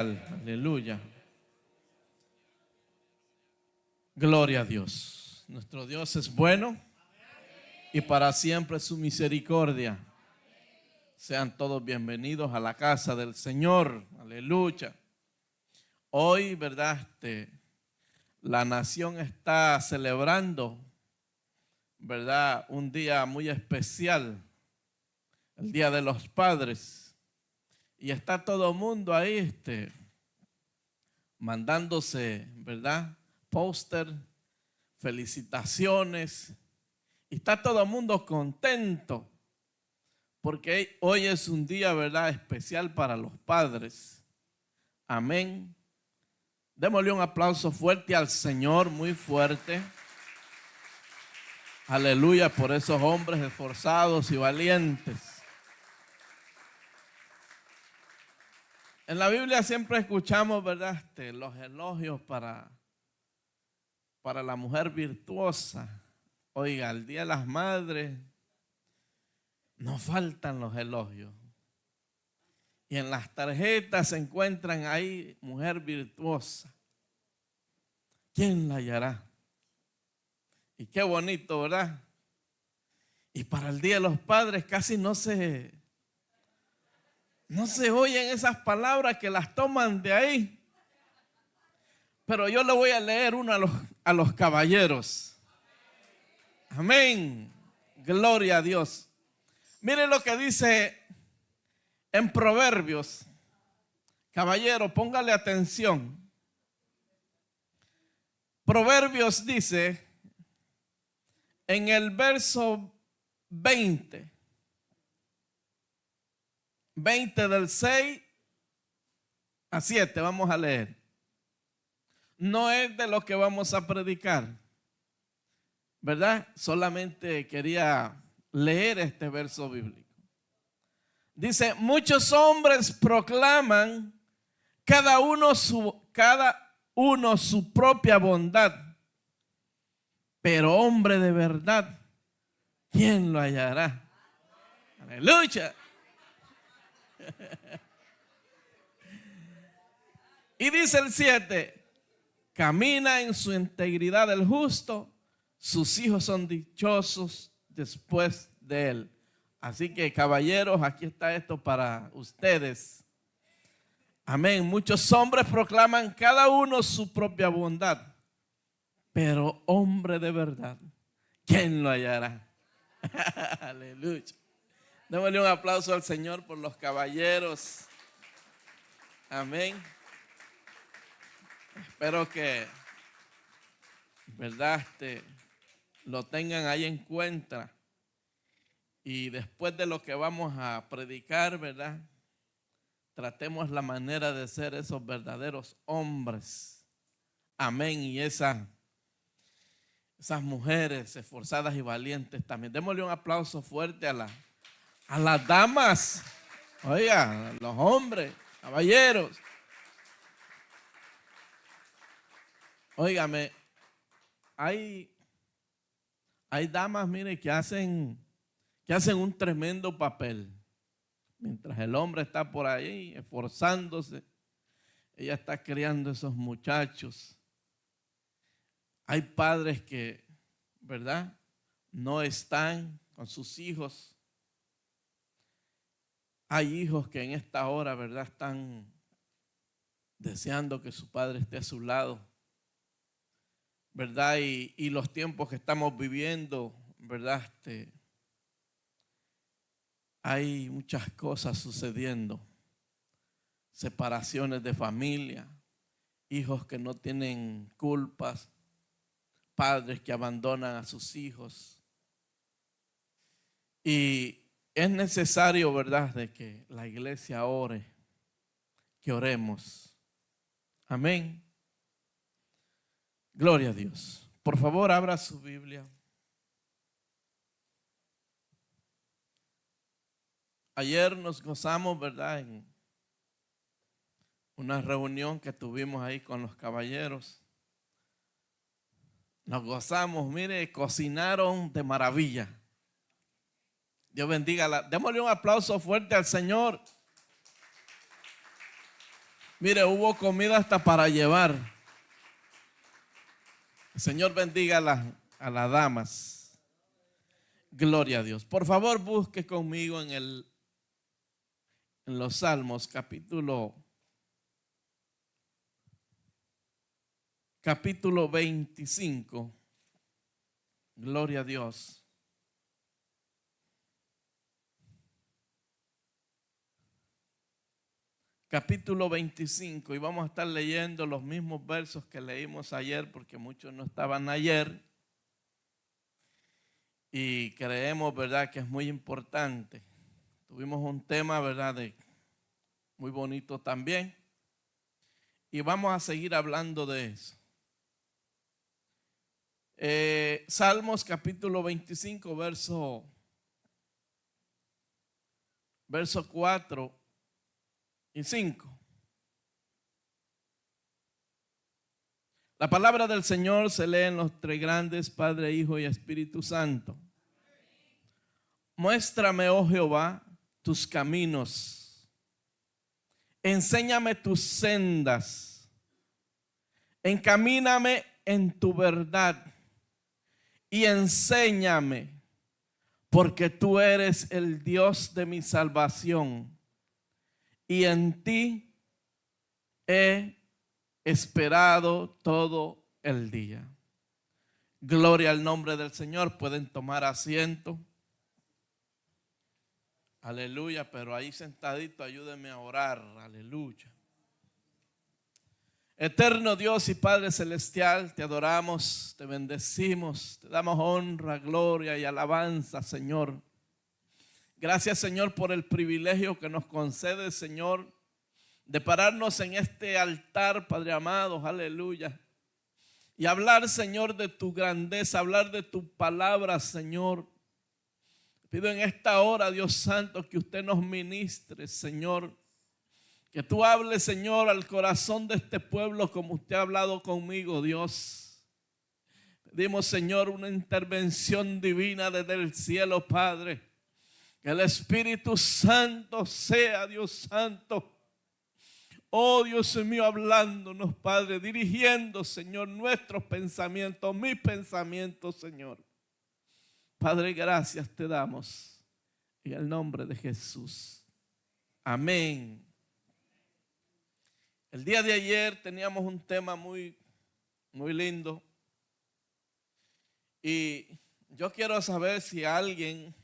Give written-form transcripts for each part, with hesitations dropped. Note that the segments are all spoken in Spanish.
Aleluya. Gloria a Dios. Nuestro Dios es bueno y para siempre su misericordia. Sean todos bienvenidos a la casa del Señor. Aleluya. Hoy, ¿verdad? La nación está celebrando, ¿verdad? Un día muy especial, el Día de los Padres. Y está todo el mundo ahí, mandándose, ¿verdad? Póster, felicitaciones. Y está todo el mundo contento. Porque hoy es un día, ¿verdad? Especial para los padres. Amén. Démosle un aplauso fuerte al Señor, muy fuerte. Aleluya por esos hombres esforzados y valientes. En la Biblia siempre escuchamos, ¿verdad? Los elogios para la mujer virtuosa. Oiga, el Día de las Madres no faltan los elogios. Y en las tarjetas se encuentran ahí mujer virtuosa. ¿Quién la hallará? Y qué bonito, ¿verdad? Y para el Día de los Padres casi no se oyen esas palabras que las toman de ahí. Pero yo le voy a leer una a los caballeros. Amén. Gloria a Dios. Mire lo que dice en Proverbios. Caballero, póngale atención. Proverbios dice en el verso 20 del 6 a 7, vamos a leer. No es de lo que vamos a predicar, ¿verdad? Solamente quería leer este verso bíblico. Dice, muchos hombres proclaman cada uno su propia bondad, pero hombre de verdad, ¿quién lo hallará? Aleluya. Y dice el 7, camina en su integridad el justo, sus hijos son dichosos después de él. Así que caballeros, aquí está esto para ustedes. Amén. Muchos hombres proclaman cada uno su propia bondad, pero hombre de verdad, ¿quién lo hallará? Aleluya. Démosle un aplauso al Señor por los caballeros. Amén. Espero que, ¿verdad? Lo tengan ahí en cuenta. Y después de lo que vamos a predicar, ¿verdad? Tratemos la manera de ser esos verdaderos hombres. Amén. Y esas mujeres esforzadas y valientes también. Démosle un aplauso fuerte a las damas. Oiga, los hombres, caballeros. Óigame, hay damas, mire, que hacen un tremendo papel. Mientras el hombre está por ahí esforzándose, ella está criando esos muchachos. Hay padres que, ¿verdad?, no están con sus hijos. Hay hijos que en esta hora, ¿verdad?, están deseando que su padre esté a su lado, ¿verdad? Y los tiempos que estamos viviendo, ¿verdad? Hay muchas cosas sucediendo. Separaciones de familia, hijos que no tienen culpas, padres que abandonan a sus hijos. Y es necesario, ¿verdad?, de que la iglesia ore, que oremos. Amén. Gloria a Dios. Por favor, abra su Biblia. Ayer nos gozamos, ¿verdad?, en una reunión que tuvimos ahí con los caballeros. Nos gozamos, mire, cocinaron de maravilla. Dios bendiga. Démosle un aplauso fuerte al Señor. Mire, hubo comida hasta para llevar. El Señor bendiga a las damas. Gloria a Dios. Por favor, busque conmigo en los Salmos, capítulo 25. Gloria a Dios. Capítulo 25, y vamos a estar leyendo los mismos versos que leímos ayer, porque muchos no estaban ayer, y creemos, ¿verdad?, que es muy importante. Tuvimos un tema, ¿verdad?, muy bonito también, y vamos a seguir hablando de eso. Salmos capítulo 25, verso 4 y 5. La palabra del Señor se lee en los tres grandes, Padre, Hijo y Espíritu Santo. Muéstrame, oh Jehová, tus caminos. Enséñame tus sendas. Encamíname en tu verdad y enséñame, porque tú eres el Dios de mi salvación. Y en ti he esperado todo el día. Gloria al nombre del Señor. Pueden tomar asiento. Aleluya. Pero ahí sentadito, ayúdenme a orar. Aleluya. Eterno Dios y Padre Celestial, te adoramos, te bendecimos, te damos honra, gloria y alabanza, Señor. Gracias, Señor, por el privilegio que nos concede, Señor, de pararnos en este altar, Padre amado, aleluya. Y hablar, Señor, de tu grandeza, hablar de tu palabra, Señor. Pido en esta hora, Dios Santo, que usted nos ministre, Señor. Que tú hables, Señor, al corazón de este pueblo como usted ha hablado conmigo, Dios. Pedimos, Señor, una intervención divina desde el cielo, Padre. Que el Espíritu Santo sea, Dios Santo, oh Dios mío, hablándonos, Padre, dirigiendo, Señor, nuestros pensamientos, mis pensamientos, Señor. Padre, gracias te damos en el nombre de Jesús. Amén. El día de ayer teníamos un tema muy lindo, y yo quiero saber si alguien,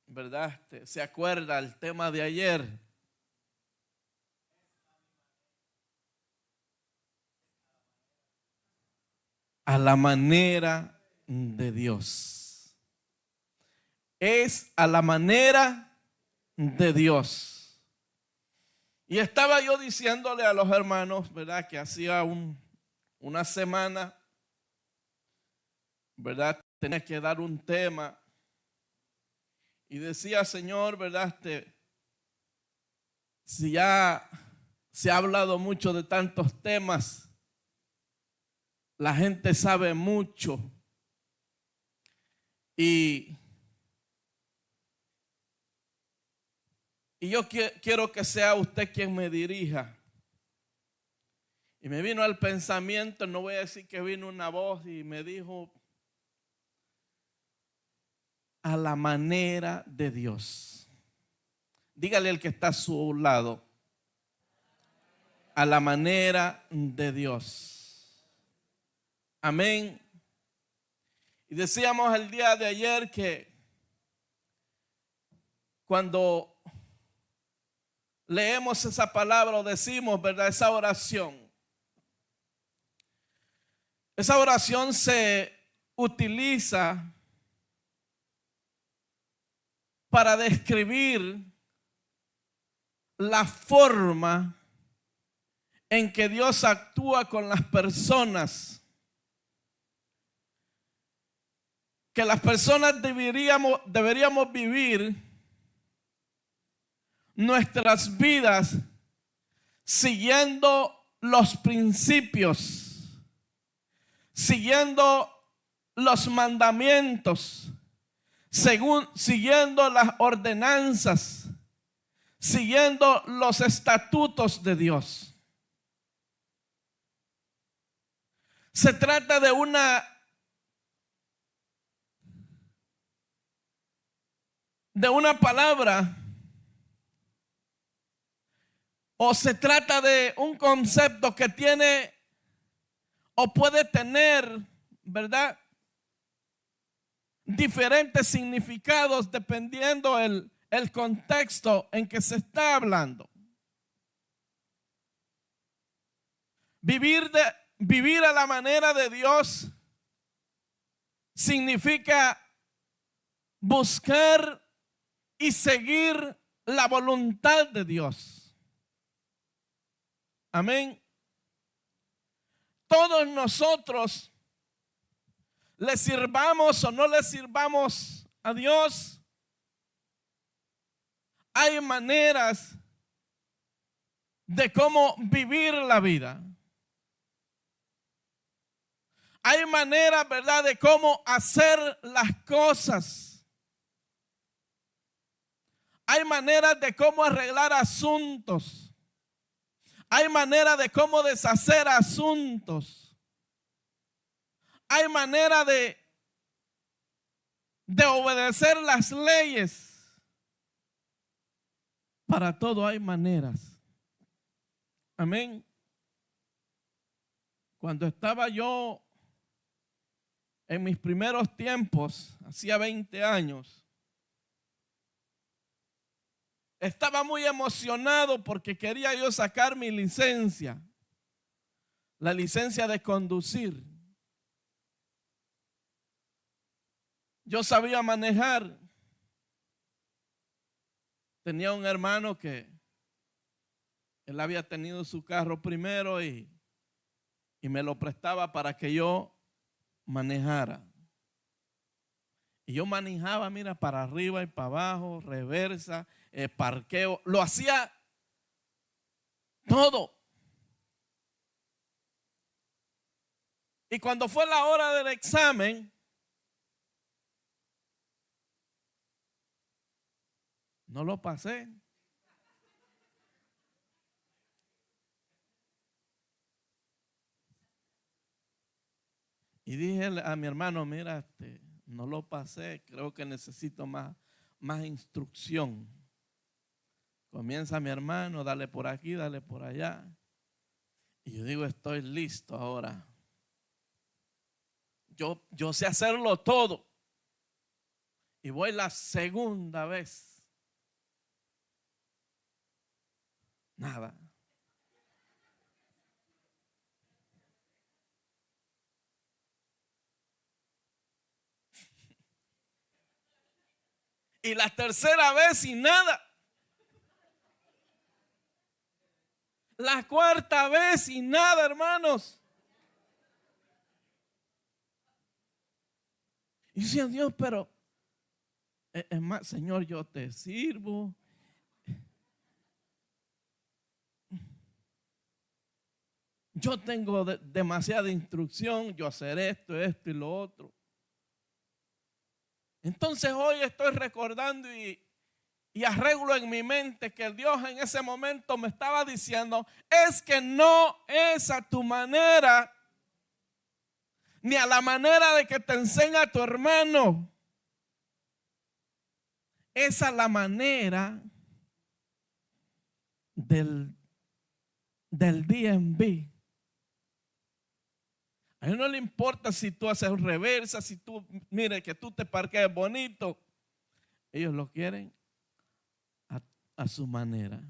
¿verdad?, se acuerda el tema de ayer. A la manera de Dios. Es a la manera de Dios. Y estaba yo diciéndole a los hermanos, ¿verdad?, que hacía una semana, ¿verdad?, tenía que dar un tema. Y decía, Señor, ¿verdad?, si ya se ha hablado mucho de tantos temas, la gente sabe mucho. Y yo quiero que sea usted quien me dirija. Y me vino al pensamiento, no voy a decir que vino una voz y me dijo: a la manera de Dios. Dígale al que está a su lado: a la manera de Dios. Amén. Y decíamos el día de ayer que cuando leemos esa palabra o decimos, ¿verdad?, esa oración se utiliza para describir la forma en que Dios actúa con las personas. Que las personas deberíamos vivir nuestras vidas siguiendo los principios, siguiendo los mandamientos, siguiendo las ordenanzas, siguiendo los estatutos de Dios. Se trata de una palabra, o se trata de un concepto que tiene o puede tener, ¿verdad?, diferentes significados dependiendo el contexto en que se está hablando. Vivir a la manera de Dios significa buscar y seguir la voluntad de Dios. Amén. Todos nosotros, le sirvamos o no le sirvamos a Dios, hay maneras de cómo vivir la vida. Hay maneras, ¿verdad?, de cómo hacer las cosas. Hay maneras de cómo arreglar asuntos. Hay maneras de cómo deshacer asuntos. Hay manera de obedecer las leyes. Para todo hay maneras. Amén. Cuando estaba yo en mis primeros tiempos, hacía 20 años, estaba muy emocionado porque quería yo sacar mi licencia, la licencia de conducir. Yo sabía manejar. Tenía un hermano que él había tenido su carro primero y me lo prestaba para que yo manejara. Y yo manejaba, mira, para arriba y para abajo, reversa, parqueo, lo hacía todo. Y cuando fue la hora del examen, no lo pasé. Y dije a mi hermano, mira, no lo pasé, creo que necesito más instrucción. Comienza mi hermano, dale por aquí, dale por allá. Y yo digo, estoy listo ahora. Yo sé hacerlo todo. Y voy la segunda vez. Nada. Y la tercera vez y nada. La cuarta vez y nada, hermanos. Y decía, Dios, pero es más, Señor, yo te sirvo. Yo tengo demasiada instrucción, yo hacer esto y lo otro. Entonces hoy estoy recordando y arreglo en mi mente que Dios en ese momento me estaba diciendo, es que no es a tu manera, ni a la manera de que te enseña tu hermano. Es a la manera del DMV. A él no le importa si tú haces reversa, si tú, mire, que tú te parquees bonito. Ellos lo quieren a su manera.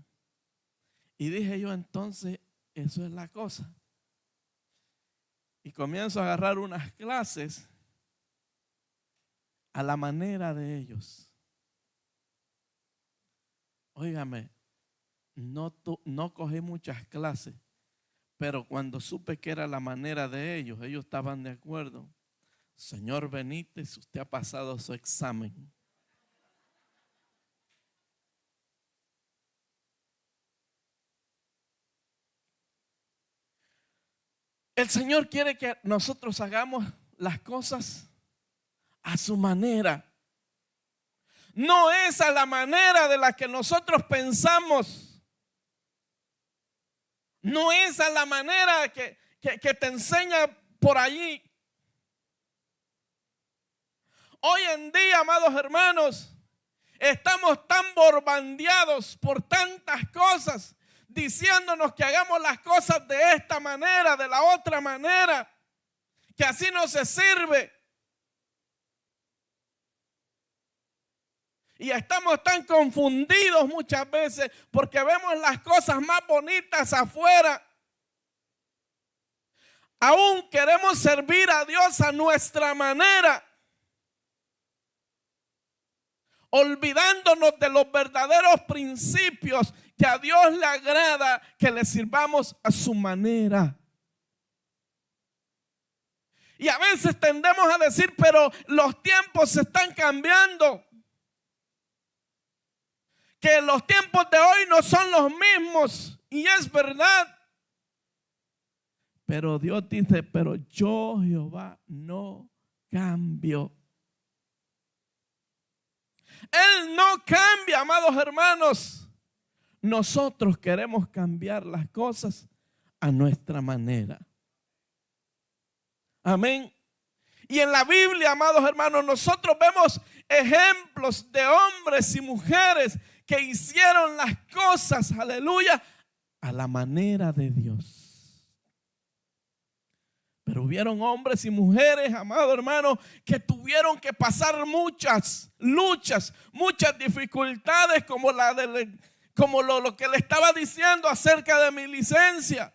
Y dije yo, entonces, eso es la cosa. Y comienzo a agarrar unas clases a la manera de ellos. Óigame, no cogí muchas clases. Pero cuando supe que era la manera de ellos estaban de acuerdo. Señor Benítez, usted ha pasado su examen. El Señor quiere que nosotros hagamos las cosas a su manera. No es a la manera de la que nosotros pensamos. No es a la manera que te enseña por allí. Hoy en día, amados hermanos, estamos tan bombardeados por tantas cosas, diciéndonos que hagamos las cosas de esta manera, de la otra manera, que así no se sirve. Y estamos tan confundidos muchas veces porque vemos las cosas más bonitas afuera. Aún queremos servir a Dios a nuestra manera, olvidándonos de los verdaderos principios que a Dios le agrada que le sirvamos a su manera. Y a veces tendemos a decir, pero los tiempos se están cambiando, que los tiempos de hoy no son los mismos, y es verdad. Pero Dios dice, pero yo, Jehová, no cambio. Él no cambia, amados hermanos. Nosotros queremos cambiar las cosas a nuestra manera. Amén. Y en la Biblia, amados hermanos, nosotros vemos ejemplos de hombres y mujeres que hicieron las cosas, aleluya, a la manera de Dios. Pero hubieron hombres y mujeres, amados hermanos, que tuvieron que pasar muchas luchas, muchas dificultades, como lo que le estaba diciendo acerca de mi licencia.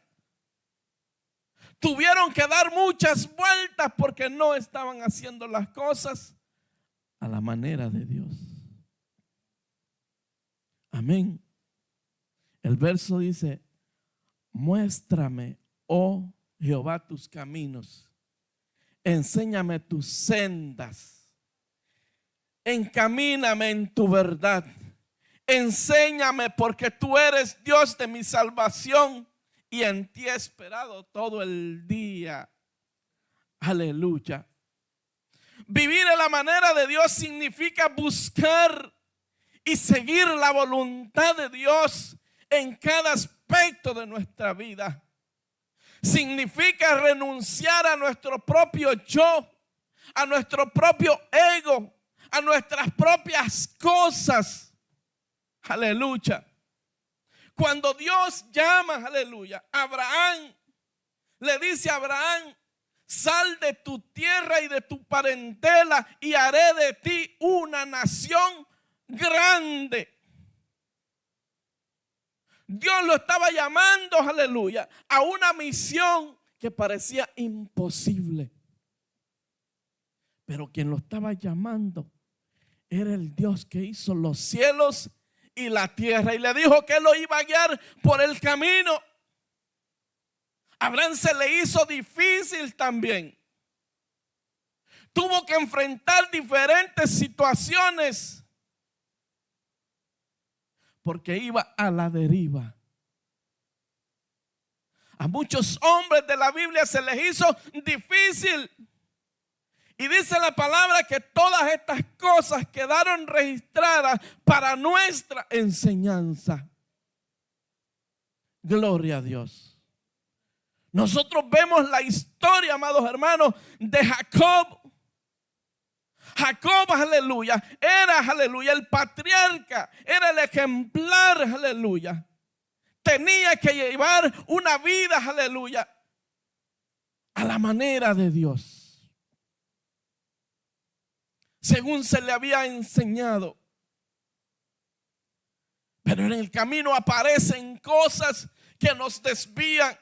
Tuvieron que dar muchas vueltas porque no estaban haciendo las cosas a la manera de Dios. Amén. El verso dice, muéstrame, oh Jehová, tus caminos, enséñame tus sendas, encamíname en tu verdad, enséñame porque tú eres Dios de mi salvación y en ti he esperado todo el día. Aleluya. Vivir en la manera de Dios significa buscar y seguir la voluntad de Dios en cada aspecto de nuestra vida. Significa renunciar a nuestro propio yo, a nuestro propio ego, a nuestras propias cosas. Aleluya. Cuando Dios llama, aleluya, a Abraham, le dice a Abraham, sal de tu tierra y de tu parentela y haré de ti una nación grande. Dios lo estaba llamando, aleluya, a una misión que parecía imposible. Pero quien lo estaba llamando era el Dios que hizo los cielos y la tierra. Y le dijo que lo iba a guiar por el camino. A Abraham se le hizo difícil también. Tuvo que enfrentar diferentes situaciones porque iba a la deriva. A muchos hombres de la Biblia se les hizo difícil. Y dice la palabra que todas estas cosas quedaron registradas para nuestra enseñanza. Gloria a Dios. Nosotros vemos la historia, amados hermanos, de Jacob. Jacob, aleluya, era, aleluya, el patriarca, era el ejemplar, aleluya. Tenía que llevar una vida, aleluya, a la manera de Dios, según se le había enseñado. Pero en el camino aparecen cosas que nos desvían.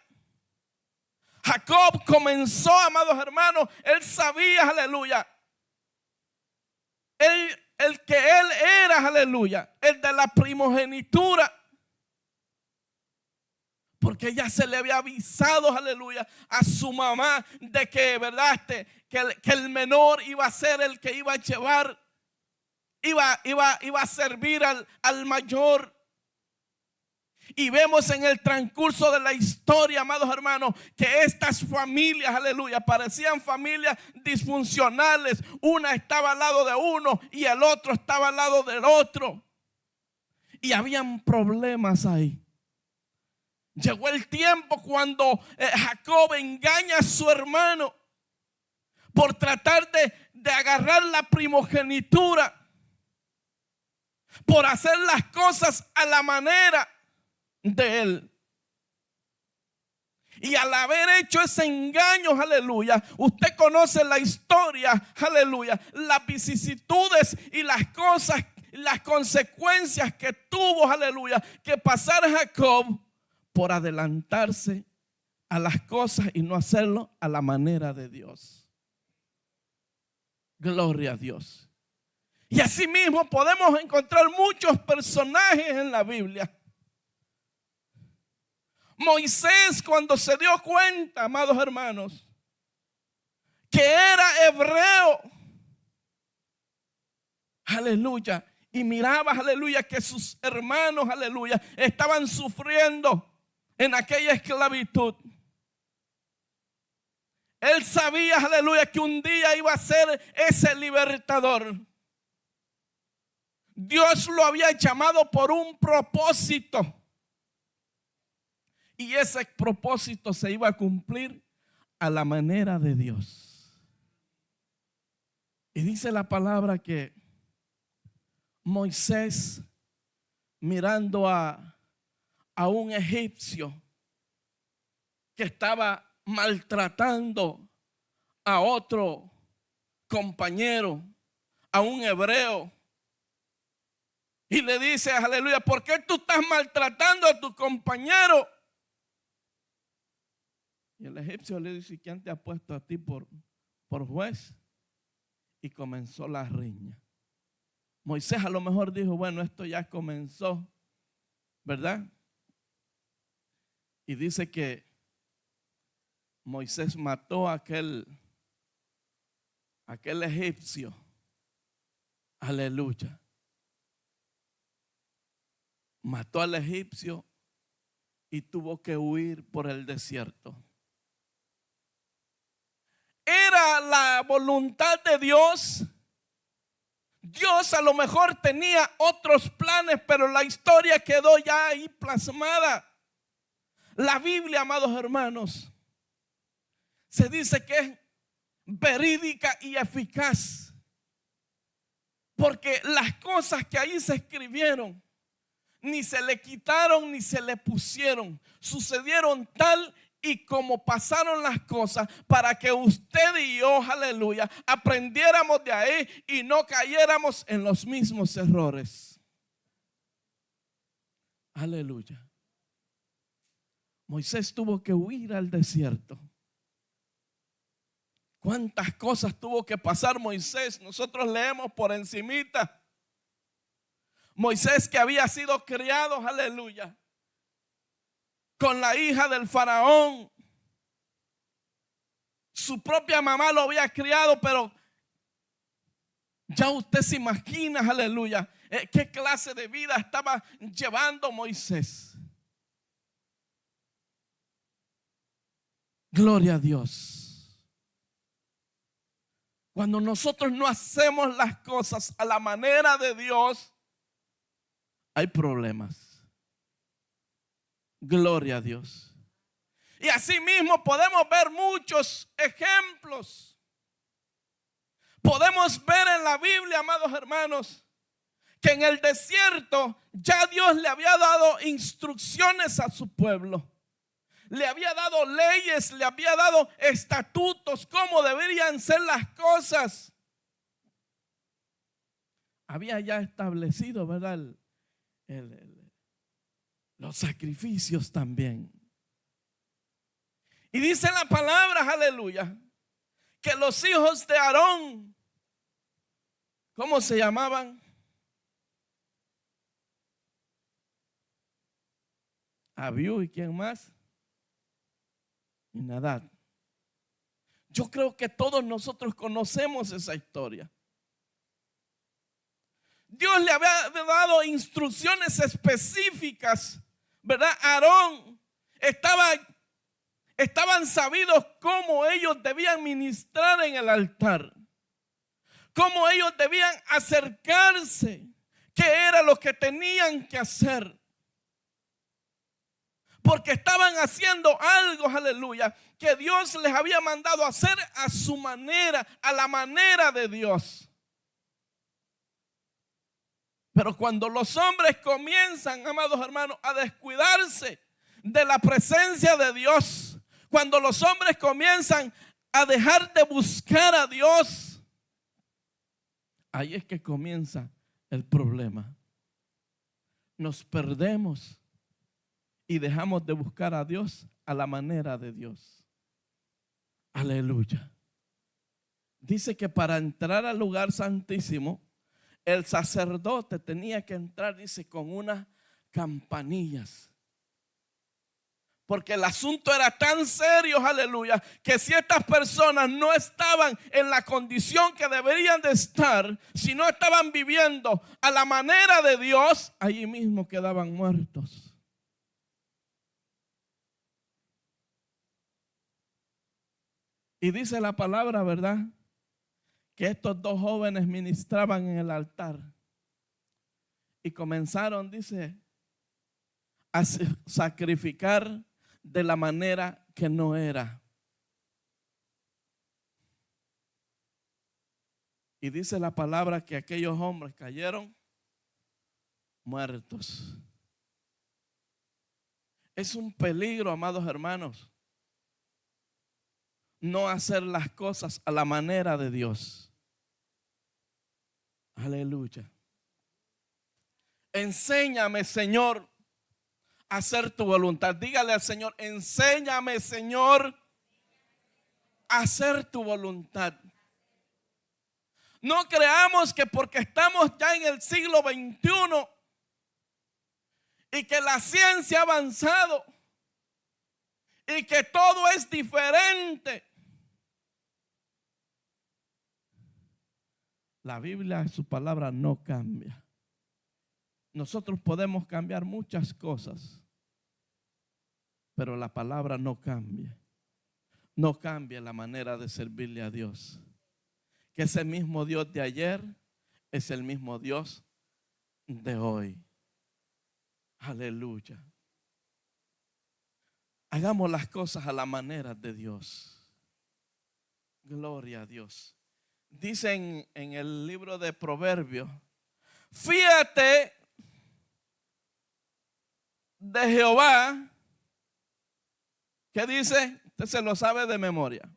Jacob comenzó, amados hermanos, él sabía, aleluya, el que él era, aleluya, el de la primogenitura. Porque ya se le había avisado, aleluya, a su mamá de que, verdad, que el menor iba a ser el que iba a llevar, iba a servir al mayor. Y vemos en el transcurso de la historia, amados hermanos, que estas familias, aleluya, parecían familias disfuncionales. Una estaba al lado de uno y el otro estaba al lado del otro. Y habían problemas ahí. Llegó el tiempo cuando Jacob engaña a su hermano por tratar de agarrar la primogenitura, por hacer las cosas a la manera de él. Y al haber hecho ese engaño, aleluya, usted conoce la historia, aleluya, las vicisitudes y las cosas, las consecuencias que tuvo, aleluya, que pasar Jacob por adelantarse a las cosas y no hacerlo a la manera de Dios. Gloria a Dios. Y así mismo podemos encontrar muchos personajes en la Biblia. Moisés, cuando se dio cuenta, amados hermanos, que era hebreo, aleluya, y miraba, aleluya, que sus hermanos, aleluya, estaban sufriendo en aquella esclavitud. Él sabía, aleluya, que un día iba a ser ese libertador. Dios lo había llamado por un propósito. Y ese propósito se iba a cumplir a la manera de Dios. Y dice la palabra que Moisés, mirando a un egipcio que estaba maltratando a otro compañero, a un hebreo, y le dice, aleluya, ¿por qué tú estás maltratando a tu compañero? Y el egipcio le dice, ¿quién te ha puesto a ti por juez? Y comenzó la riña. Moisés a lo mejor dijo, bueno, esto ya comenzó, ¿verdad? Y dice que Moisés mató a aquel egipcio. Aleluya. Mató al egipcio y tuvo que huir por el desierto. Era la voluntad de Dios. Dios a lo mejor tenía otros planes, pero la historia quedó ya ahí plasmada. La Biblia, amados hermanos, se dice que es verídica y eficaz, porque las cosas que ahí se escribieron ni se le quitaron ni se le pusieron, sucedieron tal y como pasaron las cosas, para que usted y yo, aleluya, aprendiéramos de ahí y no cayéramos en los mismos errores. Aleluya. Moisés tuvo que huir al desierto. ¿Cuántas cosas tuvo que pasar Moisés? Nosotros leemos por encimita. Moisés, que había sido criado, aleluya, con la hija del faraón. Su propia mamá lo había criado, pero ya usted se imagina, aleluya, qué clase de vida estaba llevando Moisés. Gloria a Dios. Cuando nosotros no hacemos las cosas a la manera de Dios, hay problemas. Gloria a Dios. Y así mismo podemos ver muchos ejemplos. Podemos ver en la Biblia, amados hermanos, que en el desierto ya Dios le había dado instrucciones a su pueblo. Le había dado leyes, le había dado estatutos, cómo deberían ser las cosas. Había ya establecido, ¿verdad? Los sacrificios también. Y dice la palabra, aleluya, que los hijos de Aarón, ¿cómo se llamaban? Abiú, ¿y quién más? Y Nadab. Yo creo que todos nosotros conocemos esa historia. Dios le había dado instrucciones específicas, ¿verdad? Aarón estaban sabidos cómo ellos debían ministrar en el altar, cómo ellos debían acercarse, qué era lo que tenían que hacer. porque estaban haciendo algo, aleluya, que Dios les había mandado hacer a su manera, a la manera de Dios. Pero cuando los hombres comienzan, amados hermanos, a descuidarse de la presencia de Dios, cuando los hombres comienzan a dejar de buscar a Dios, ahí es que comienza el problema. Nos perdemos y dejamos de buscar a Dios a la manera de Dios. Aleluya. Dice que para entrar al lugar santísimo, el sacerdote tenía que entrar, dice, con unas campanillas. Porque el asunto era tan serio, aleluya, que si estas personas no estaban en la condición que deberían de estar, si no estaban viviendo a la manera de Dios, allí mismo quedaban muertos. Y dice la palabra, ¿verdad?, que estos dos jóvenes ministraban en el altar y comenzaron, dice, a sacrificar de la manera que no era. Y dice la palabra que aquellos hombres cayeron muertos. Es un peligro, amados hermanos, no hacer las cosas a la manera de Dios. Aleluya. Enséñame, Señor, a hacer tu voluntad. Dígale al Señor: enséñame, Señor, a hacer tu voluntad. No creamos que porque estamos ya en el siglo XXI y que la ciencia ha avanzado y que todo es diferente. La Biblia, su palabra, no cambia. Nosotros podemos cambiar muchas cosas, pero la palabra no cambia. No cambia la manera de servirle a Dios. Que ese mismo Dios de ayer es el mismo Dios de hoy. Aleluya. Hagamos las cosas a la manera de Dios. Gloria a Dios. Dicen en el libro de Proverbios: fíate de Jehová. ¿Qué dice? Usted se lo sabe de memoria.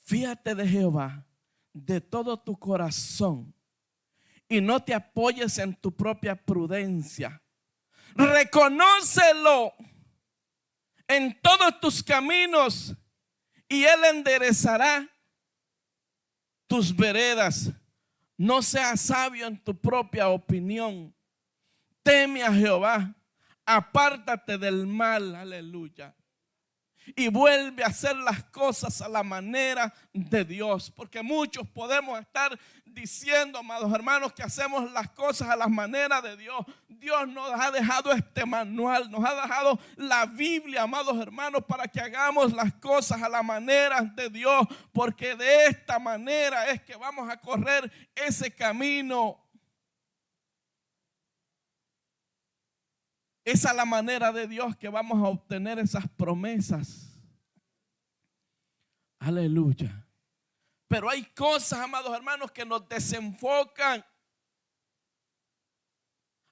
Fíate de Jehová de todo tu corazón y no te apoyes en tu propia prudencia. Reconócelo en todos tus caminos y Él enderezará tus veredas. No seas sabio en tu propia opinión. Teme a Jehová, apártate del mal, aleluya, y vuelve a hacer las cosas a la manera de Dios. Porque muchos podemos estar diciendo, amados hermanos, que hacemos las cosas a la manera de Dios. Dios nos ha dejado este manual, nos ha dejado la Biblia, amados hermanos, para que hagamos las cosas a la manera de Dios. Porque de esta manera es que vamos a correr ese camino. Es a la manera de Dios que vamos a obtener esas promesas. Aleluya. Pero hay cosas, amados hermanos, que nos desenfocan.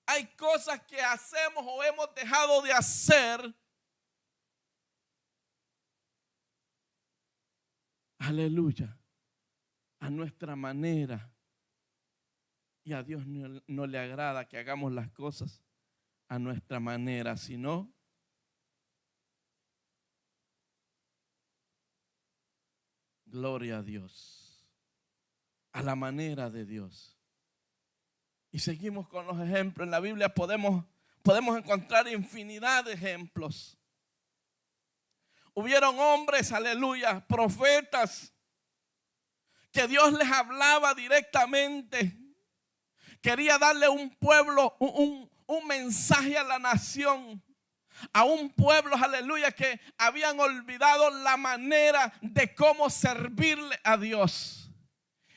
Hay cosas que hacemos o hemos dejado de hacer. Aleluya. A nuestra manera. Y a Dios no le agrada que hagamos las cosas a nuestra manera, sino gloria a Dios, a la manera de Dios. Y seguimos con los ejemplos. En la Biblia podemos encontrar infinidad de ejemplos. Hubieron hombres, aleluya, profetas, que Dios les hablaba directamente. Quería darle un pueblo, un mensaje a la nación, a un pueblo, aleluya, que habían olvidado la manera de cómo servirle a Dios.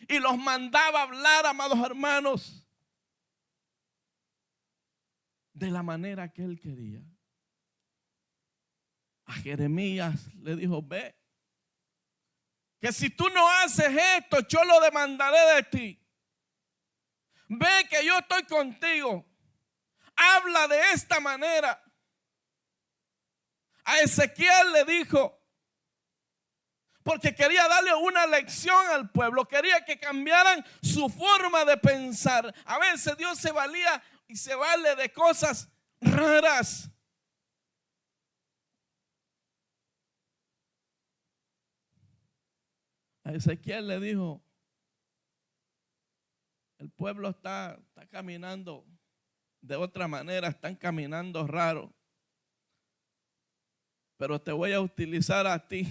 y los mandaba a hablar, amados hermanos, de la manera que él quería. A Jeremías le dijo: ve, que si tú no haces esto, yo lo demandaré de ti. Ve que yo estoy contigo. Habla de esta manera. A Ezequiel le dijo, porque quería darle una lección al pueblo, quería que cambiaran su forma de pensar. A veces Dios se valía y se vale de cosas raras. A Ezequiel le dijo: el pueblo está caminando de otra manera, están caminando raro, pero te voy a utilizar a ti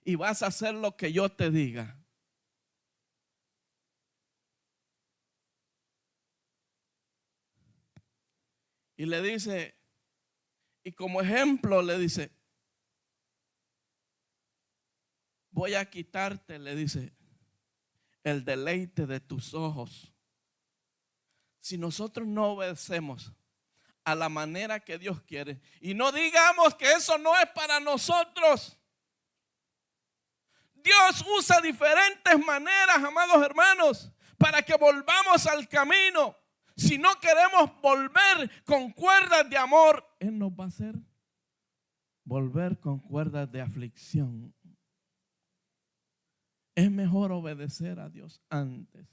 y vas a hacer lo que yo te diga. Y le dice, y como ejemplo le dice: voy a quitarte, le dice, el deleite de tus ojos. Si nosotros no obedecemos a la manera que Dios quiere, y no digamos que eso no es para nosotros. Dios usa diferentes maneras, amados hermanos, para que volvamos al camino. Si no queremos volver con cuerdas de amor, Él nos va a hacer volver con cuerdas de aflicción. Es mejor obedecer a Dios antes.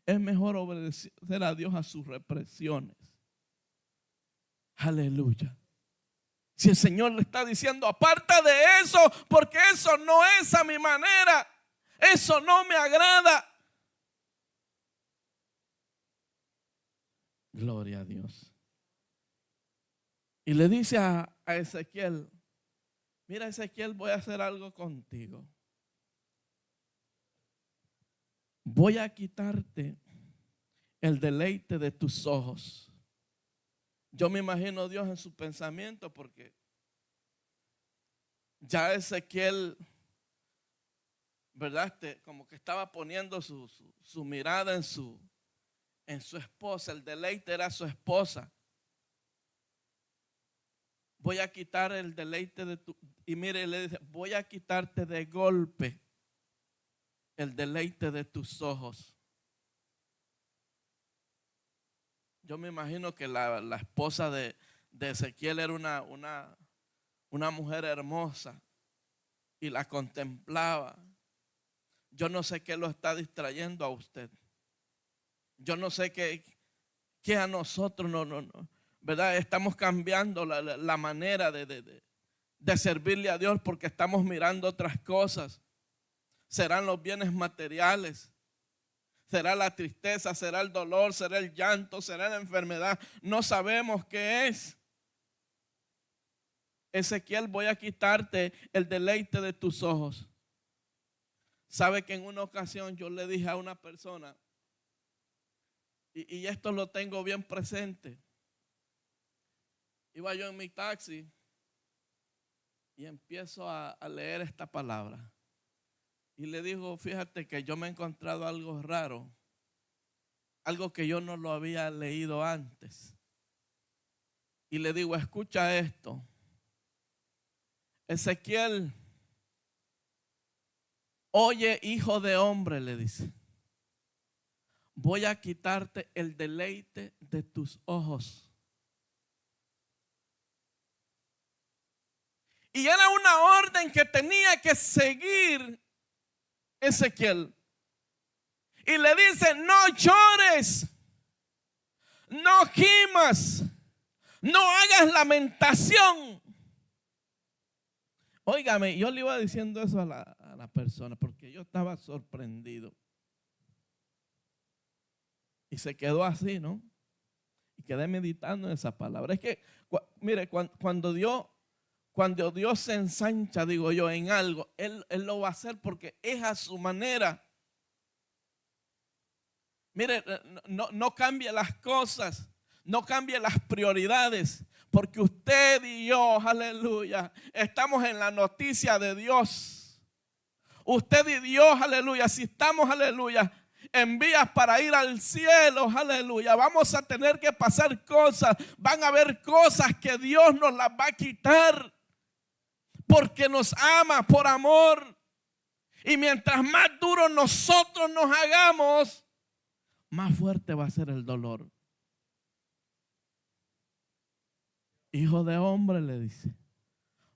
Es mejor obedecer a Dios a sus represiones. Aleluya. Si el Señor le está diciendo: aparta de eso, porque eso no es a mi manera, eso no me agrada. Gloria a Dios. Y le dice a Ezequiel: mira, Ezequiel, voy a hacer algo contigo. Voy a quitarte el deleite de tus ojos. Yo me imagino a Dios en su pensamiento, porque ya Ezequiel, ¿verdad? Como que estaba poniendo su mirada en su esposa. El deleite era su esposa. Voy a quitar el deleite de tu... Y mire, le dice: voy a quitarte de golpe el deleite de tus ojos. Yo me imagino que la esposa de Ezequiel era una mujer hermosa y la contemplaba. Yo no sé qué lo está distrayendo a usted. Yo no sé qué a nosotros no, ¿verdad? Estamos cambiando la manera de servirle a Dios, porque estamos mirando otras cosas. Serán los bienes materiales, será la tristeza, será el dolor, será el llanto, será la enfermedad. No sabemos qué es. Ezequiel, voy a quitarte el deleite de tus ojos. Sabe que en una ocasión yo le dije a una persona, y esto lo tengo bien presente. Iba yo en mi taxi y empiezo a leer esta palabra. Y le digo: fíjate que yo me he encontrado algo raro, algo que yo no lo había leído antes. Y le digo: escucha esto. Ezequiel, oye, hijo de hombre, le dice, voy a quitarte el deleite de tus ojos. Y era una orden que tenía que seguir Ezequiel. Y le dice: no llores, no gimas, no hagas lamentación. Óigame, yo le iba diciendo eso a la persona, porque yo estaba sorprendido. Y se quedó así, ¿no? Y quedé meditando en esa palabra. Es que, mire, cuando Dios se ensancha, digo yo, en algo, Él lo va a hacer porque es a su manera. Mire, no cambie las cosas, no cambie las prioridades, porque usted y yo, aleluya, estamos en la noticia de Dios. usted y Dios, aleluya, si estamos, aleluya, en vías para ir al cielo, aleluya, vamos a tener que pasar cosas, van a haber cosas que Dios nos las va a quitar, porque nos ama por amor. Y mientras más duro nosotros nos hagamos, más fuerte va a ser el dolor. Hijo de hombre, le dice,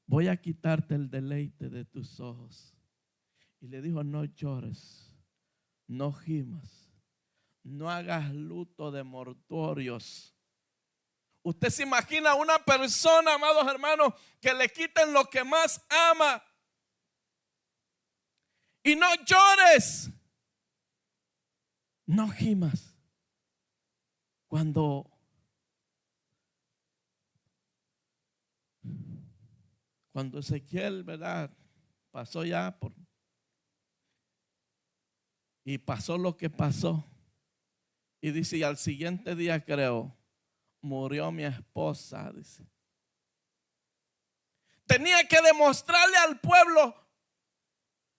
voy a quitarte el deleite de tus ojos. Y le dijo, no llores, no gimas, no hagas luto de mortuorios. Usted se imagina a una persona, amados hermanos, que le quiten lo que más ama. Y no llores, no gimas. Cuando Ezequiel, ¿verdad?, pasó ya y pasó lo que pasó. Y dice, y al siguiente día, creo, murió mi esposa, dice. Tenía que demostrarle al pueblo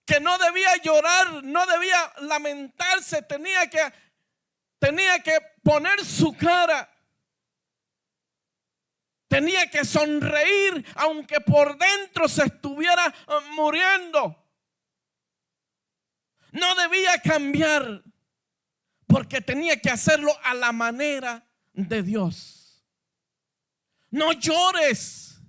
que no debía llorar, no debía lamentarse, tenía que poner su cara. Tenía que sonreír aunque por dentro se estuviera muriendo. No debía cambiar porque tenía que hacerlo a la manera de Dios. No llores.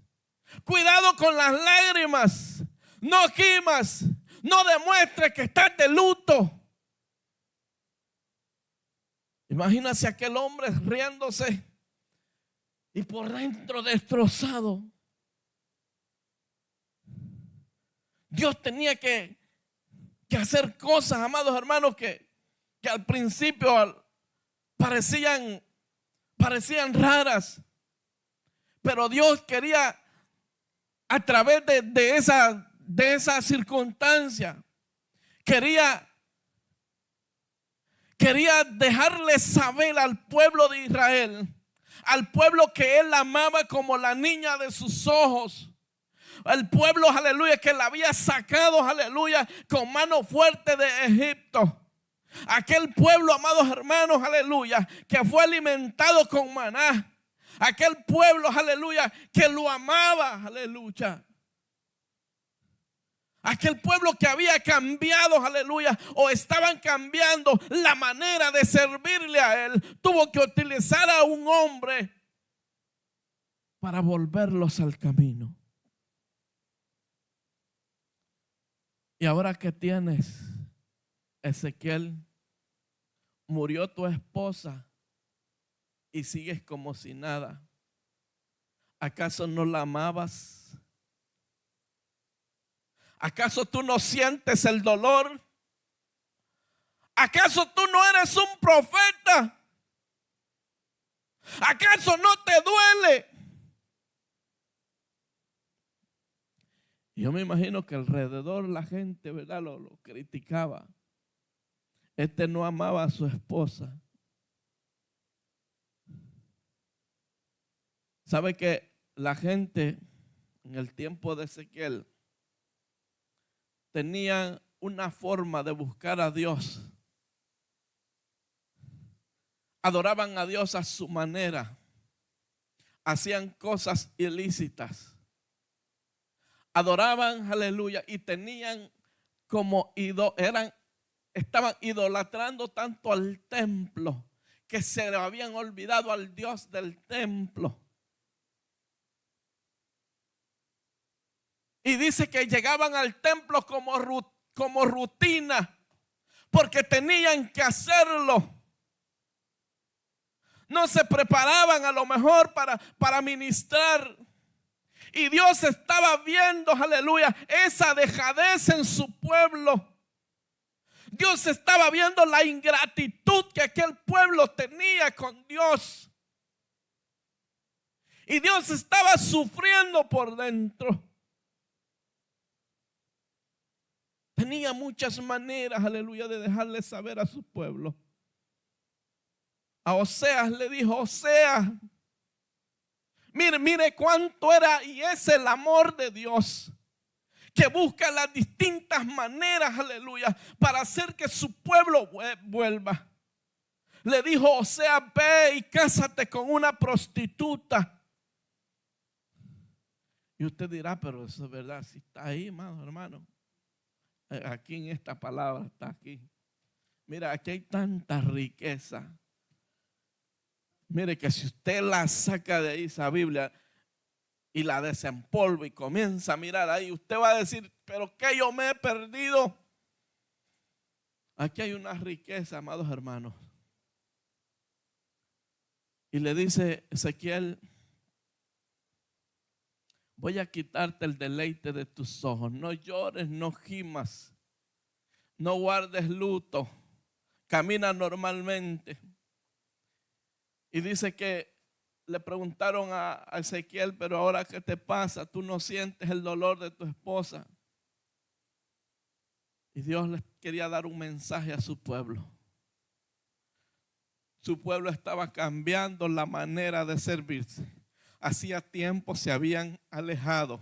Cuidado con las lágrimas. No gimas. No demuestres que estás de luto. Imagínate aquel hombre riéndose y por dentro destrozado. Dios tenía que hacer cosas, amados hermanos, que al principio parecían raras. Pero Dios quería, a través de esa circunstancia, quería dejarle saber al pueblo de Israel, al pueblo que él amaba como la niña de sus ojos, al pueblo, aleluya, que la había sacado, aleluya, con mano fuerte de Egipto. Aquel pueblo, amados hermanos, aleluya, que fue alimentado con maná. Aquel pueblo, aleluya, que lo amaba, aleluya. Aquel pueblo que había cambiado, aleluya, o estaban cambiando la manera de servirle a él, tuvo que utilizar a un hombre para volverlos al camino. Y ahora que tienes, Ezequiel, murió tu esposa y sigues como si nada. ¿Acaso no la amabas? ¿Acaso tú no sientes el dolor? ¿Acaso tú no eres un profeta? ¿Acaso no te duele? Yo me imagino que alrededor la gente, ¿verdad?, lo criticaba. Este no amaba a su esposa. ¿Sabe que la gente en el tiempo de Ezequiel tenía una forma de buscar a Dios? Adoraban a Dios a su manera. Hacían cosas ilícitas. Adoraban, aleluya, y tenían como estaban idolatrando tanto al templo que se habían olvidado al Dios del templo. Y dice que llegaban al templo como rutina, porque tenían que hacerlo. No se preparaban a lo mejor para ministrar. Y Dios estaba viendo, aleluya, esa dejadez en su pueblo. Dios estaba viendo la ingratitud que aquel pueblo tenía con Dios. Y Dios estaba sufriendo por dentro. Tenía muchas maneras, aleluya, de dejarle saber a su pueblo. A Oseas le dijo: Oseas, mire cuánto era y es el amor de Dios, que busca las distintas maneras, aleluya, para hacer que su pueblo vuelva. Le dijo Oseas: ve y cásate con una prostituta. Y usted dirá: pero eso es verdad, si está ahí, hermano. Aquí en esta palabra está aquí. Mira, aquí hay tanta riqueza. Mire que si usted la saca de ahí, esa Biblia, y la desempolva y comienza a mirar ahí, usted va a decir: pero ¿qué yo me he perdido? Aquí hay una riqueza, amados hermanos. Y le dice Ezequiel: voy a quitarte el deleite de tus ojos. No llores, no gimas, no guardes luto, camina normalmente. Y dice que le preguntaron a Ezequiel: pero ahora, ¿qué te pasa? ¿Tú no sientes el dolor de tu esposa? Y Dios les quería dar un mensaje a su pueblo. Su pueblo estaba cambiando la manera de servirse. Hacía tiempo se habían alejado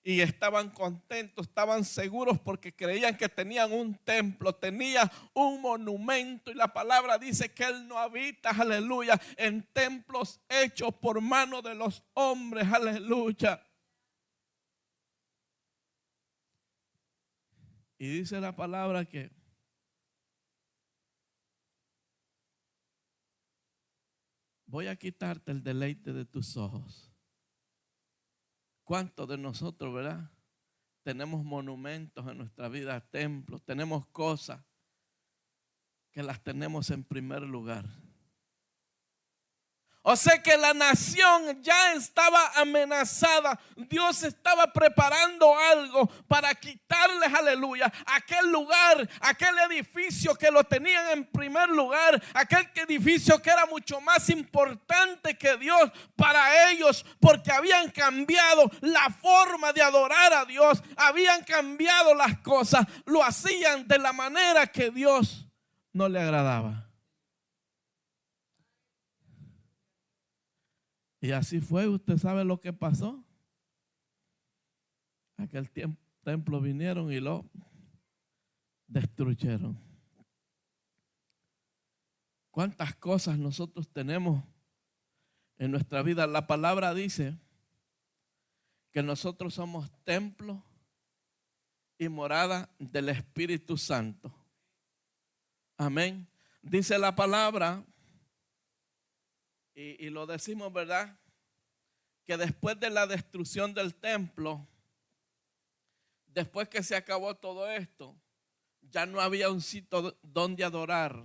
y estaban contentos, estaban seguros porque creían que tenían un templo, tenían un monumento. Y la palabra dice que Él no habita, aleluya, en templos hechos por mano de los hombres, aleluya. Y dice la palabra que voy a quitarte el deleite de tus ojos. ¿Cuántos de nosotros, verdad, tenemos monumentos en nuestra vida, templos, tenemos cosas que las tenemos en primer lugar? O sea que la nación ya estaba amenazada. Dios estaba preparando algo para quitarles, aleluya, aquel lugar, aquel edificio que lo tenían en primer lugar, aquel edificio que era mucho más importante que Dios para ellos, porque habían cambiado la forma de adorar a Dios, habían cambiado las cosas, lo hacían de la manera que Dios no le agradaba. Y así fue. Usted sabe lo que pasó. Aquel templo vinieron y lo destruyeron. ¿Cuántas cosas nosotros tenemos en nuestra vida? La palabra dice que nosotros somos templo y morada del Espíritu Santo. Amén. Dice la palabra, y lo decimos, ¿verdad?, que después de la destrucción del templo, después que se acabó todo esto, ya no había un sitio donde adorar,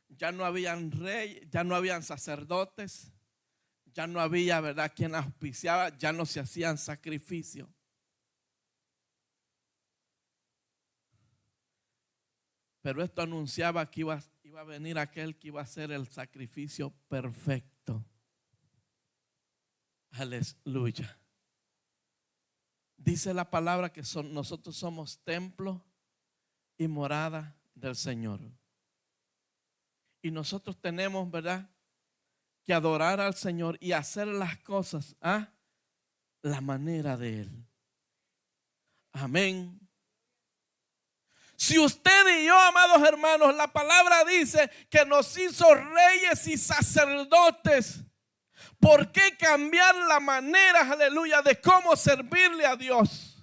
ya no habían reyes, ya no habían sacerdotes, ya no había, ¿verdad?, quien auspiciaba, ya no se hacían sacrificios. Pero esto anunciaba que iba a venir aquel que iba a hacer el sacrificio perfecto. Aleluya. Dice la palabra que nosotros somos templo y morada del Señor. Y nosotros tenemos, ¿verdad?, que adorar al Señor y hacer las cosas a la manera de Él. Amén. Si usted y yo, amados hermanos, la palabra dice que nos hizo reyes y sacerdotes, ¿por qué cambiar la manera, aleluya, de cómo servirle a Dios?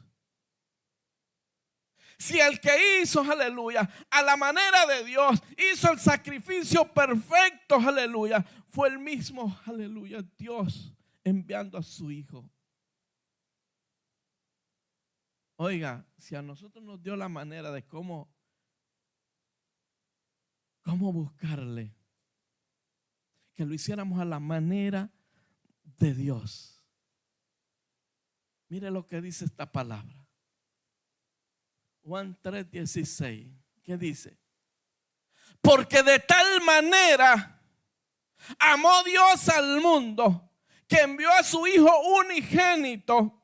Si el que hizo, aleluya, a la manera de Dios, hizo el sacrificio perfecto, aleluya, fue el mismo, aleluya, Dios enviando a su Hijo. Oiga, si a nosotros nos dio la manera de cómo buscarle, que lo hiciéramos a la manera de Dios. Mire lo que dice esta palabra. Juan 3:16. ¿Qué dice? Porque de tal manera amó Dios al mundo que envió a su Hijo unigénito,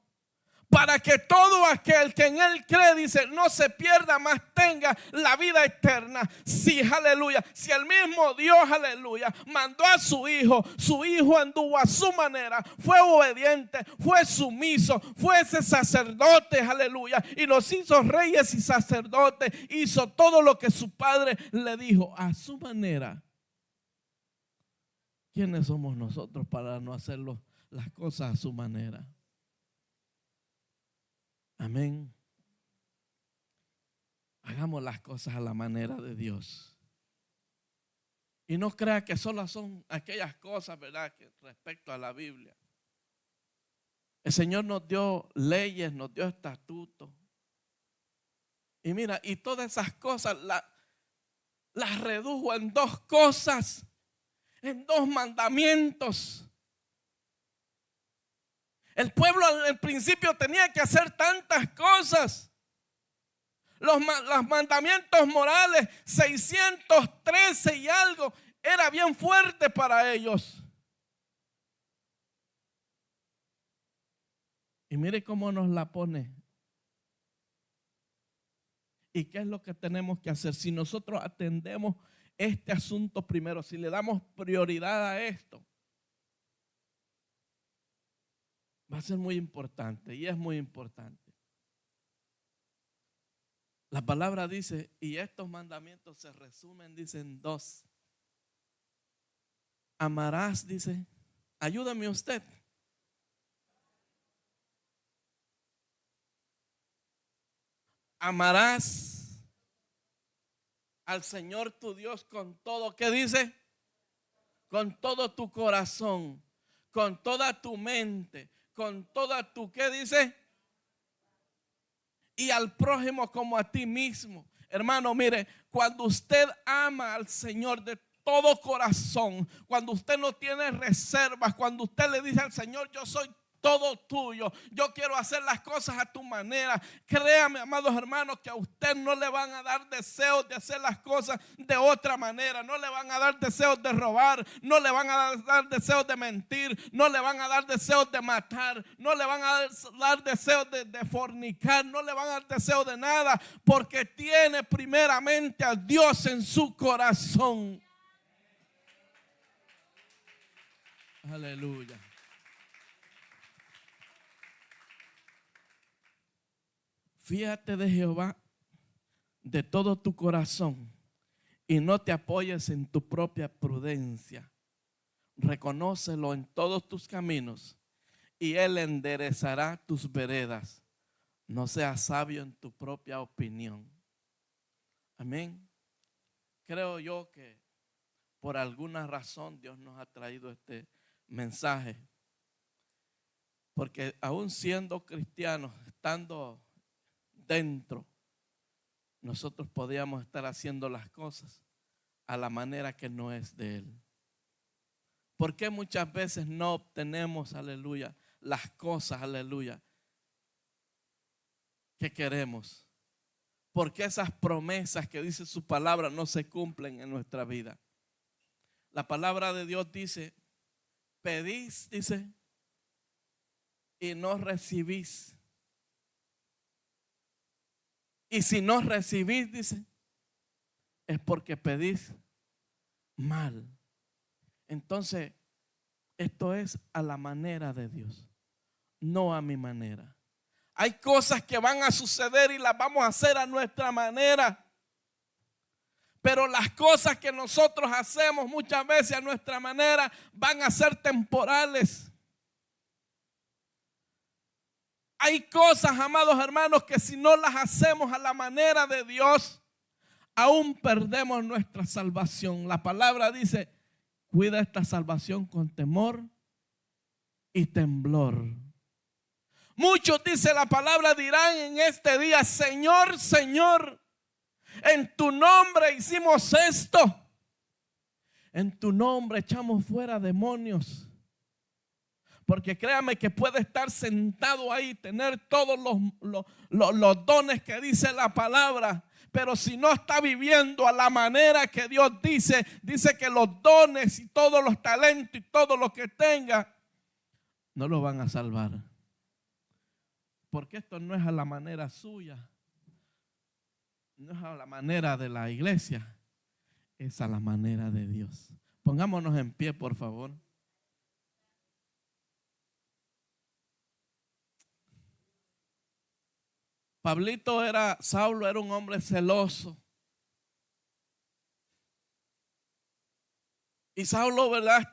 para que todo aquel que en él cree, dice, no se pierda, mas tenga la vida eterna. Sí, aleluya. Si el mismo Dios, aleluya, mandó a su hijo anduvo a su manera, fue obediente, fue sumiso, fue ese sacerdote, aleluya, y nos hizo reyes y sacerdotes, hizo todo lo que su padre le dijo a su manera. ¿Quiénes somos nosotros para no hacer las cosas a su manera? Amén. Hagamos las cosas a la manera de Dios. Y no crea que solo son aquellas cosas, ¿verdad?, que respecto a la Biblia. El Señor nos dio leyes, nos dio estatutos. Y mira, y todas esas cosas las redujo en dos cosas, en dos mandamientos. El pueblo al principio tenía que hacer tantas cosas. Los mandamientos morales, 613 y algo, era bien fuerte para ellos. Y mire cómo nos la pone. ¿Y qué es lo que tenemos que hacer? Si nosotros atendemos este asunto primero, si le damos prioridad a esto, va a ser muy importante, y es muy importante. La palabra dice, y estos mandamientos se resumen, dicen dos. Amarás, dice, ayúdame usted. Amarás al Señor tu Dios con todo, ¿qué dice? Con todo tu corazón, con toda tu mente, con toda tu, ¿qué dice? Y al prójimo como a ti mismo. Hermano, mire, cuando usted ama al Señor de todo corazón, cuando usted no tiene reservas, cuando usted le dice al Señor, yo soy todo tuyo, yo quiero hacer las cosas a tu manera. Créame, amados hermanos, que a usted no le van a dar deseos de hacer las cosas de otra manera. No le van a dar deseos de robar, no le van a dar deseos de mentir, no le van a dar deseos de matar, no le van a dar deseos de fornicar, no le van a dar deseos de nada, porque tiene primeramente a Dios en su corazón. Aleluya. Fíjate de Jehová de todo tu corazón y no te apoyes en tu propia prudencia. Reconócelo en todos tus caminos y Él enderezará tus veredas. No seas sabio en tu propia opinión. Amén. Creo yo que por alguna razón Dios nos ha traído este mensaje. Porque aún siendo cristianos, estando dentro, nosotros podríamos estar haciendo las cosas a la manera que no es de Él. ¿Por qué muchas veces no obtenemos, aleluya, las cosas, aleluya, que queremos? ¿Por qué esas promesas que dice su palabra no se cumplen en nuestra vida? La palabra de Dios dice, pedís, dice, y no recibís. Y si no recibís, dice, es porque pedís mal. Entonces, esto es a la manera de Dios, no a mi manera. Hay cosas que van a suceder y las vamos a hacer a nuestra manera. Pero las cosas que nosotros hacemos muchas veces a nuestra manera van a ser temporales. Hay cosas, amados hermanos, que si no las hacemos a la manera de Dios, aún perdemos nuestra salvación. La palabra dice, cuida esta salvación con temor y temblor. Muchos, dice la palabra, dirán en este día, Señor, Señor, en tu nombre hicimos esto. En tu nombre echamos fuera demonios. Porque créame que puede estar sentado ahí, tener todos los dones que dice la palabra, pero si no está viviendo a la manera que Dios dice que los dones y todos los talentos y todo lo que tenga, no lo van a salvar. porque esto no es a la manera suya, no es a la manera de la iglesia, es a la manera de Dios. Pongámonos en pie, por favor. Saulo era un hombre celoso. Y Saulo, ¿verdad?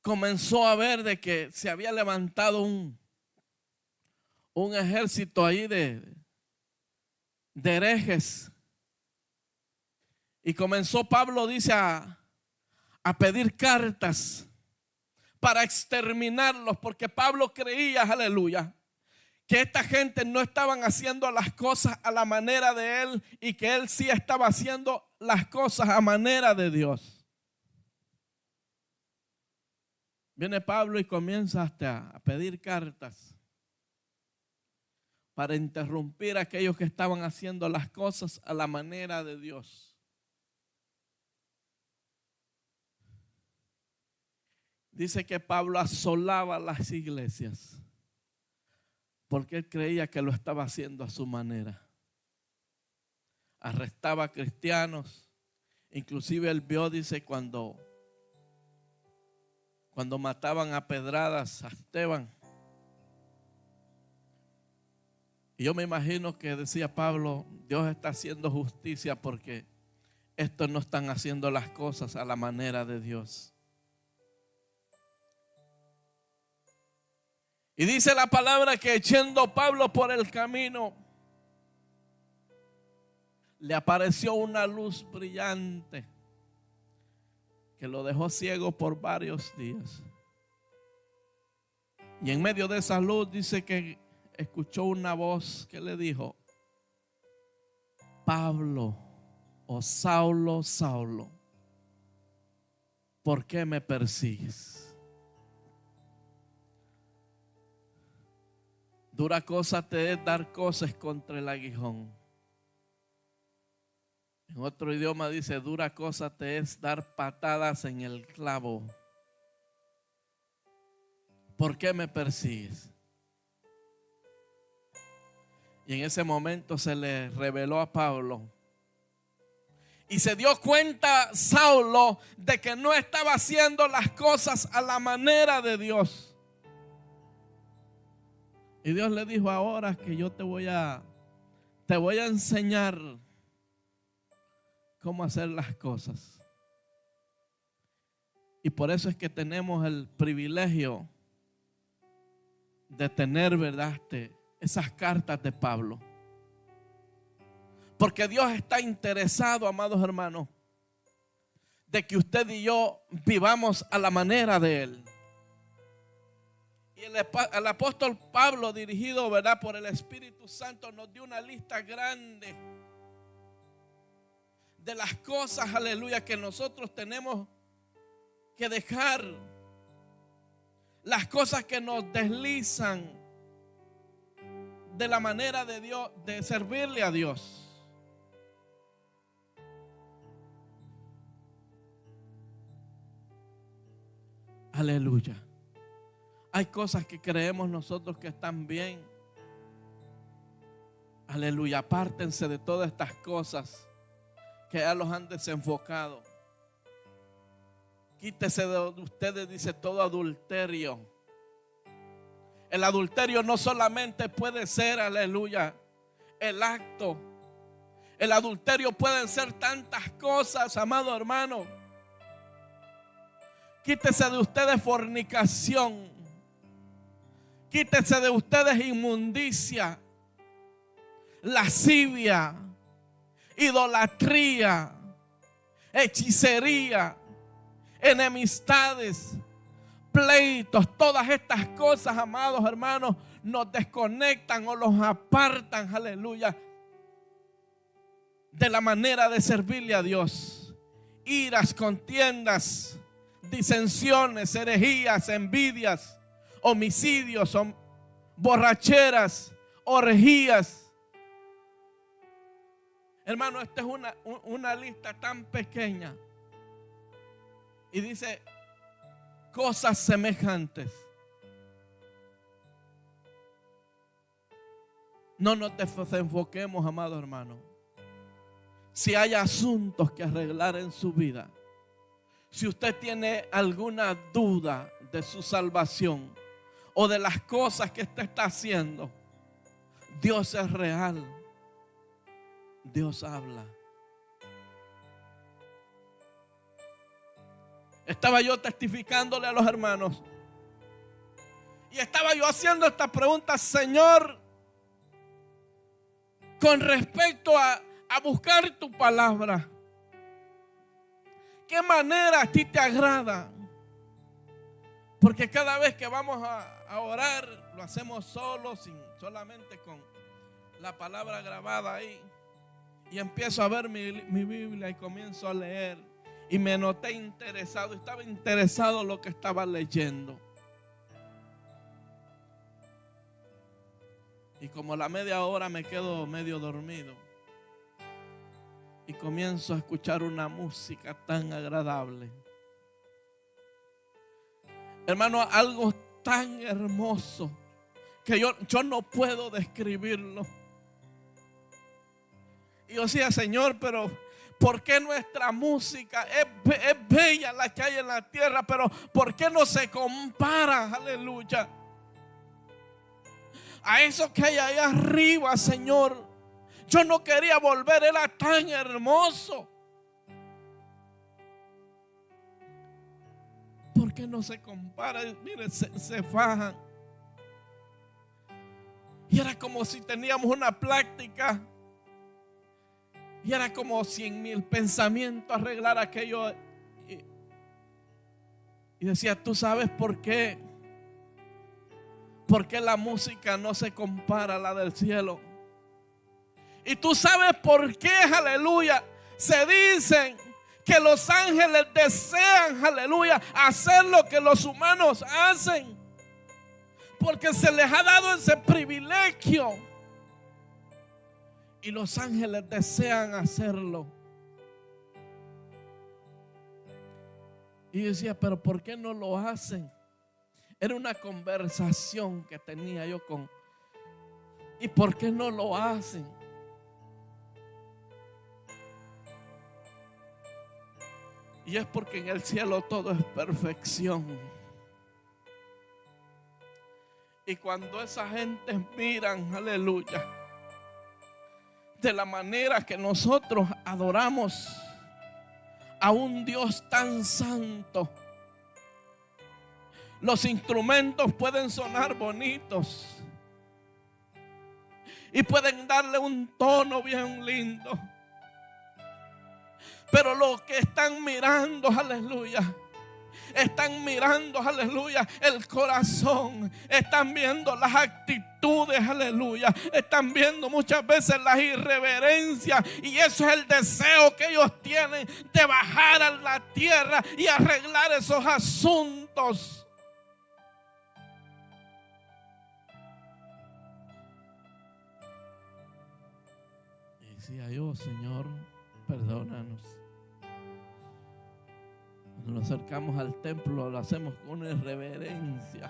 Comenzó a ver de que se había levantado un ejército ahí de herejes. Y comenzó Pablo, dice, a pedir cartas para exterminarlos, porque Pablo creía, aleluya, que esta gente no estaban haciendo las cosas a la manera de él y que él sí estaba haciendo las cosas a manera de Dios. Viene Pablo y comienza hasta a pedir cartas para interrumpir a aquellos que estaban haciendo las cosas a la manera de Dios. Dice que Pablo asolaba las iglesias porque él creía que lo estaba haciendo a su manera. Arrestaba a cristianos. Inclusive él vio, dice, cuando mataban a pedradas a Esteban. Y yo me imagino que decía Pablo, Dios está haciendo justicia porque estos no están haciendo las cosas a la manera de Dios. Y dice la palabra que yendo Pablo por el camino, le apareció una luz brillante que lo dejó ciego por varios días. Y en medio de esa luz dice que escuchó una voz que le dijo: Pablo, o Saulo, Saulo, ¿por qué me persigues? Dura cosa te es dar cosas contra el aguijón. En otro idioma dice: dura cosa te es dar patadas en el clavo. ¿Por qué me persigues? Y en ese momento se le reveló a Pablo. Y se dio cuenta Saulo de que no estaba haciendo las cosas a la manera de Dios. Y Dios le dijo: ahora que yo te voy a enseñar cómo hacer las cosas. Y por eso es que tenemos el privilegio de tener, ¿verdad?, esas cartas de Pablo. Porque Dios está interesado, amados hermanos, de que usted y yo vivamos a la manera de Él. Y el apóstol Pablo, dirigido, ¿verdad?, por el Espíritu Santo, nos dio una lista grande de las cosas, aleluya, que nosotros tenemos que dejar. Las cosas que nos deslizan de la manera de Dios, de servirle a Dios. Aleluya. Hay cosas que creemos nosotros que están bien. Aleluya. Apártense de todas estas cosas que ya los han desenfocado. Quítese de ustedes, dice, todo adulterio. El adulterio no solamente puede ser, aleluya, el acto. El adulterio pueden ser tantas cosas, amado hermano. Quítese de ustedes fornicación. Quítese de ustedes inmundicia, lascivia, idolatría, hechicería, enemistades, pleitos. Todas estas cosas, amados hermanos, nos desconectan o los apartan, aleluya, de la manera de servirle a Dios. Iras, contiendas, disensiones, herejías, envidias, homicidios, borracheras, orgías. Hermano, esta es una lista tan pequeña. Y dice cosas semejantes. No nos desenfoquemos, amado hermano. Si hay asuntos que arreglar en su vida, si usted tiene alguna duda de su salvación o de las cosas que usted está haciendo, Dios es real. Dios habla. Estaba yo testificándole a los hermanos y estaba yo haciendo esta pregunta: Señor, con respecto a buscar tu palabra, ¿qué manera a ti te agrada? Porque cada vez que vamos a orar, lo hacemos solamente con la palabra grabada ahí. Y empiezo a ver mi Biblia y comienzo a leer. Y me noté interesado, estaba interesado en lo que estaba leyendo. Y como a la media hora me quedo medio dormido. Y comienzo a escuchar una música tan agradable. Hermano, algo tan hermoso que yo no puedo describirlo. Y yo decía: Señor, pero ¿por qué nuestra música es bella la que hay en la tierra? Pero ¿por qué no se compara, aleluya, a eso que hay ahí arriba, Señor? Yo no quería volver, era tan hermoso. ¿Por qué no se compara? Mire, se fajan. Y era como si teníamos una práctica. Y era como si en mi pensamiento arreglar aquello. Y decía: ¿tú sabes por qué? ¿Por qué la música no se compara a la del cielo? Y tú sabes por qué, aleluya, se dicen que los ángeles desean, aleluya, hacer lo que los humanos hacen. Porque se les ha dado ese privilegio. Y los ángeles desean hacerlo. Y yo decía: pero ¿por qué no lo hacen? Era una conversación que tenía yo con... ¿Y por qué no lo hacen? Y es porque en el cielo todo es perfección. Y cuando esa gente miran, aleluya, de la manera que nosotros adoramos a un Dios tan santo, los instrumentos pueden sonar bonitos y pueden darle un tono bien lindo, pero los que están mirando, aleluya, están mirando, aleluya, el corazón. Están viendo las actitudes, aleluya. Están viendo muchas veces las irreverencias. Y eso es el deseo que ellos tienen de bajar a la tierra y arreglar esos asuntos. Y decía yo: Señor, perdónanos. Cuando nos acercamos al templo, lo hacemos con una irreverencia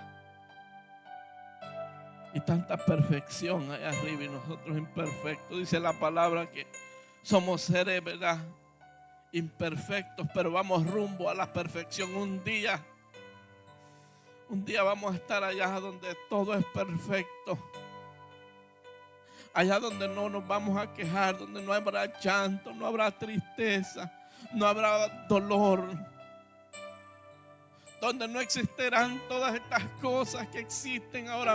y tanta perfección allá arriba y nosotros imperfectos. Dice la palabra que somos seres, ¿verdad?, imperfectos, pero vamos rumbo a la perfección. Un día vamos a estar allá donde todo es perfecto, allá donde no nos vamos a quejar, donde no habrá llanto, no habrá tristeza, no habrá dolor, donde no existirán todas estas cosas que existen ahora mismo.